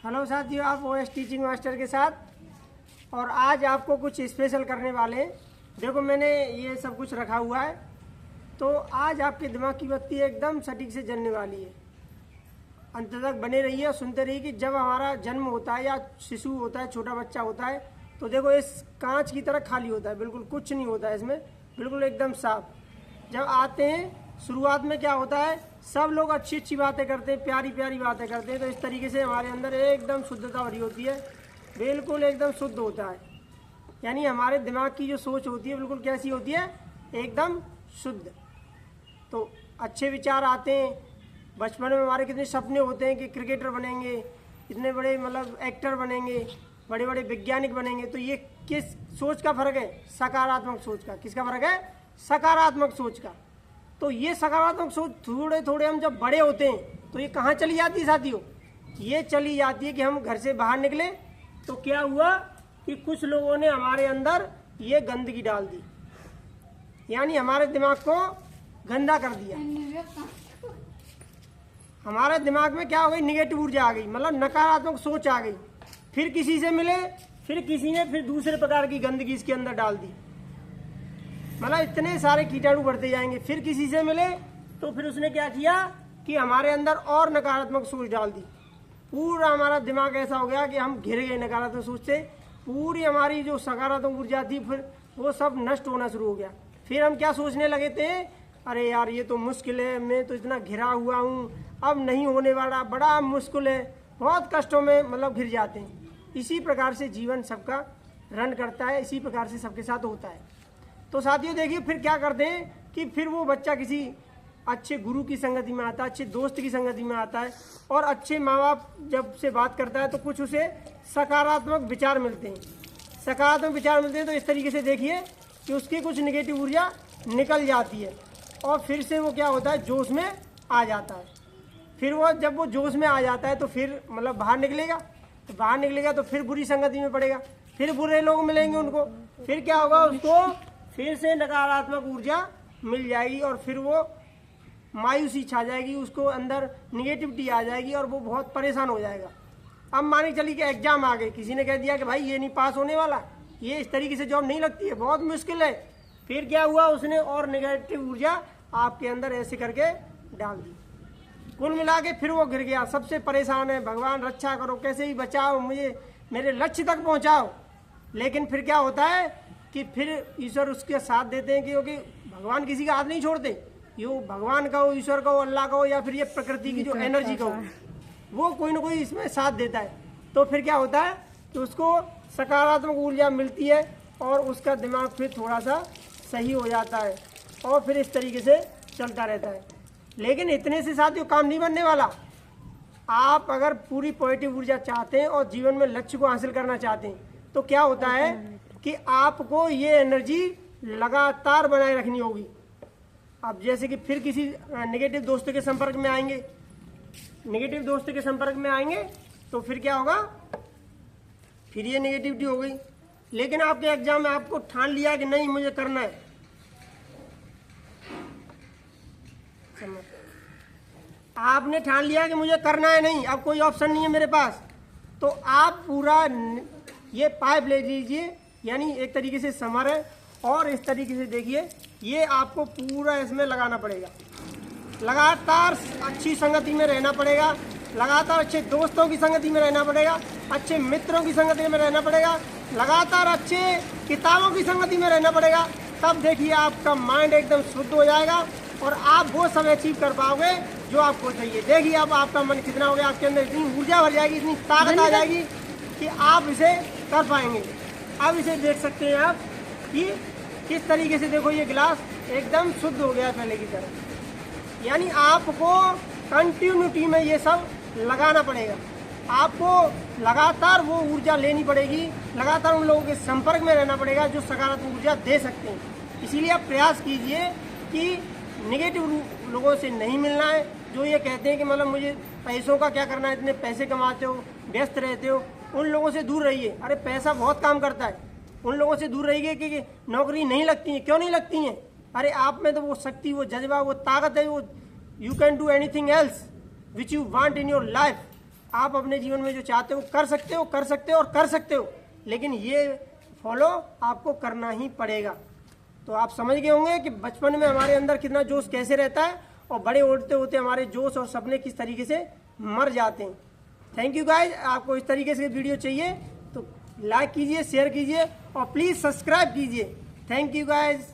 Hello साथियों, आप OS teaching master के साथ। और आज आपको कुछ स्पेशल करने वाले हैं। देखो, मैंने ये सब कुछ रखा हुआ है, तो आज आपके दिमाग की बत्ती एकदम सटीक से जलने वाली है। अंत तक बने रहिए और सुनते रहिए कि जब हमारा जन्म होता है या शिशु होता है, छोटा बच्चा होता है, तो देखो इस कांच की तरह खाली होता है, बिल्कुल कुछ नहीं होता है इसमें, बिल्कुल एकदम साफ। जब आते हैं शुरुआत में क्या होता है, सब लोग अच्छी अच्छी बातें करते हैं, प्यारी प्यारी बातें करते हैं। तो इस तरीके से हमारे अंदर एकदम शुद्धता भरी होती है, बिल्कुल एकदम शुद्ध होता है। यानी हमारे दिमाग की जो सोच होती है बिल्कुल कैसी होती है, एकदम शुद्ध। तो अच्छे विचार आते हैं। बचपन में हमारे कितने सपने होते हैं कि क्रिकेटर बनेंगे, इतने बड़े मतलब एक्टर बनेंगे, बड़े बड़े वैज्ञानिक बनेंगे। तो ये किस सोच का फर्क है? सकारात्मक सोच का। किसका फर्क है? सकारात्मक सोच का। तो ये सकारात्मक सोच थोड़े थोड़े हम जब बड़े होते हैं तो ये कहाँ चली जाती है साथियों? ये चली जाती है कि हम घर से बाहर निकले तो क्या हुआ कि कुछ लोगों ने हमारे अंदर ये गंदगी डाल दी, यानी हमारे दिमाग को गंदा कर दिया। हमारे दिमाग में क्या हो गई? निगेटिव ऊर्जा आ गई, मतलब नकारात्मक सोच आ गई। फिर किसी से मिले, फिर किसी ने फिर दूसरे प्रकार की गंदगी इसके अंदर डाल दी, मतलब इतने सारे कीटाणु बढ़ते जाएंगे। फिर किसी से मिले तो फिर उसने क्या किया कि हमारे अंदर और नकारात्मक सोच डाल दी। पूरा हमारा दिमाग ऐसा हो गया कि हम घिर गए नकारात्मक सोच से। पूरी हमारी जो सकारात्मक ऊर्जा थी फिर वो सब नष्ट होना शुरू हो गया। फिर हम क्या सोचने लगे थे, अरे यार ये तो मुश्किल है, मैं तो इतना घिरा हुआ हूँ, अब नहीं होने वाला, बड़ा मुश्किल है, बहुत कष्टों में मतलब घिर जाते हैं। इसी प्रकार से जीवन सबका रन करता है, इसी प्रकार से सबके साथ होता है। तो साथियों देखिए फिर क्या करते हैं कि फिर वो बच्चा किसी अच्छे गुरु की संगति में आता है, अच्छे दोस्त की संगति में आता है, और अच्छे माँ बाप जब से बात करता है तो कुछ उसे सकारात्मक विचार मिलते हैं। सकारात्मक विचार मिलते हैं तो इस तरीके से देखिए कि उसकी कुछ निगेटिव ऊर्जा निकल जाती है और फिर से वो क्या होता है, जोश में आ जाता है। फिर वो जब वो जोश में आ जाता है तो फिर मतलब बाहर निकलेगा, तो बाहर निकलेगा तो फिर बुरी संगति में पड़ेगा, फिर बुरे लोग मिलेंगे उनको, फिर क्या होगा, उसको फिर से नकारात्मक ऊर्जा मिल जाएगी और फिर वो मायूसी छा जाएगी, उसको अंदर निगेटिविटी आ जाएगी और वो बहुत परेशान हो जाएगा। अब माने चलिए कि एग्जाम आ गए, किसी ने कह दिया कि भाई ये नहीं पास होने वाला, ये इस तरीके से जॉब नहीं लगती है, बहुत मुश्किल है। फिर क्या हुआ, उसने और निगेटिव ऊर्जा आपके अंदर ऐसे करके डाल दी। कुल मिला के फिर वो गिर गया, सबसे परेशान है, भगवान रक्षा करो, कैसे ही बचाओ, मुझे मेरे लक्ष्य तक पहुँचाओ। लेकिन फिर क्या होता है कि फिर ईश्वर उसके साथ देते हैं, क्योंकि भगवान किसी का हाथ नहीं छोड़ते। ये भगवान का हो, ईश्वर का हो, अल्लाह का हो, या फिर ये प्रकृति की जो एनर्जी का हो, वो कोई ना कोई इसमें साथ देता है। तो फिर क्या होता है कि उसको सकारात्मक ऊर्जा मिलती है और उसका दिमाग फिर थोड़ा सा सही हो जाता है और फिर इस तरीके से चलता रहता है। लेकिन इतने से साथियों काम नहीं बनने वाला। आप अगर पूरी पॉजिटिव ऊर्जा चाहते हैं और जीवन में लक्ष्य को हासिल करना चाहते हैं तो क्या होता है कि आपको ये एनर्जी लगातार बनाए रखनी होगी। अब जैसे कि फिर किसी नेगेटिव दोस्त के संपर्क में आएंगे, नेगेटिव दोस्त के संपर्क में आएंगे तो फिर क्या होगा, फिर ये नेगेटिविटी हो गई। लेकिन आपके एग्जाम में आपको ठान लिया कि नहीं मुझे करना है, आपने ठान लिया कि मुझे करना है, नहीं अब कोई ऑप्शन नहीं है मेरे पास, तो आप पूरा ये पाइप ले लीजिए, यानी एक तरीके से समर है, और इस तरीके से देखिए ये आपको पूरा इसमें लगाना पड़ेगा। लगातार अच्छी संगति में रहना पड़ेगा, लगातार अच्छे दोस्तों की संगति में रहना पड़ेगा, अच्छे मित्रों की संगति में रहना पड़ेगा, लगातार अच्छे किताबों की संगति में रहना पड़ेगा। तब देखिए आपका माइंड एकदम शुद्ध हो जाएगा और आप वो सब अचीव कर पाओगे जो आपको चाहिए। देखिए अब आपका मन कितना हो गया, आपके अंदर इतनी ऊर्जा भर जाएगी, इतनी ताकत आ जाएगी कि आप इसे कर पाएंगे। अब इसे देख सकते हैं आप कि किस तरीके से, देखो ये गिलास एकदम शुद्ध हो गया पहले की तरह। यानी आपको कंटिन्यूटी में ये सब लगाना पड़ेगा, आपको लगातार वो ऊर्जा लेनी पड़ेगी, लगातार उन लोगों के संपर्क में रहना पड़ेगा जो सकारात्मक ऊर्जा दे सकते हैं। इसीलिए आप प्रयास कीजिए कि निगेटिव लोगों से नहीं मिलना है, जो ये कहते हैं कि मतलब मुझे पैसों का क्या करना है, इतने पैसे कमाते हो, व्यस्त रहते हो, उन लोगों से दूर रहिए। अरे पैसा बहुत काम करता है, उन लोगों से दूर रहिए कि नौकरी नहीं लगती है। क्यों नहीं लगती हैं? अरे आप में तो वो शक्ति, वो जज्बा, वो ताकत है, वो you can do anything else which you want in your life. आप अपने जीवन में जो चाहते हो कर सकते हो, कर सकते हो और कर सकते हो, लेकिन ये फॉलो आपको करना ही पड़ेगा। तो आप समझ गए होंगे कि बचपन में हमारे अंदर कितना जोश कैसे रहता है और बड़े होते होते हमारे जोश और सपने किस तरीके से मर जाते हैं। Thank you guys. आपको इस तरीके से वीडियो चाहिए तो लाइक कीजिए, शेयर कीजिए और प्लीज़ सब्सक्राइब कीजिए। Thank you guys.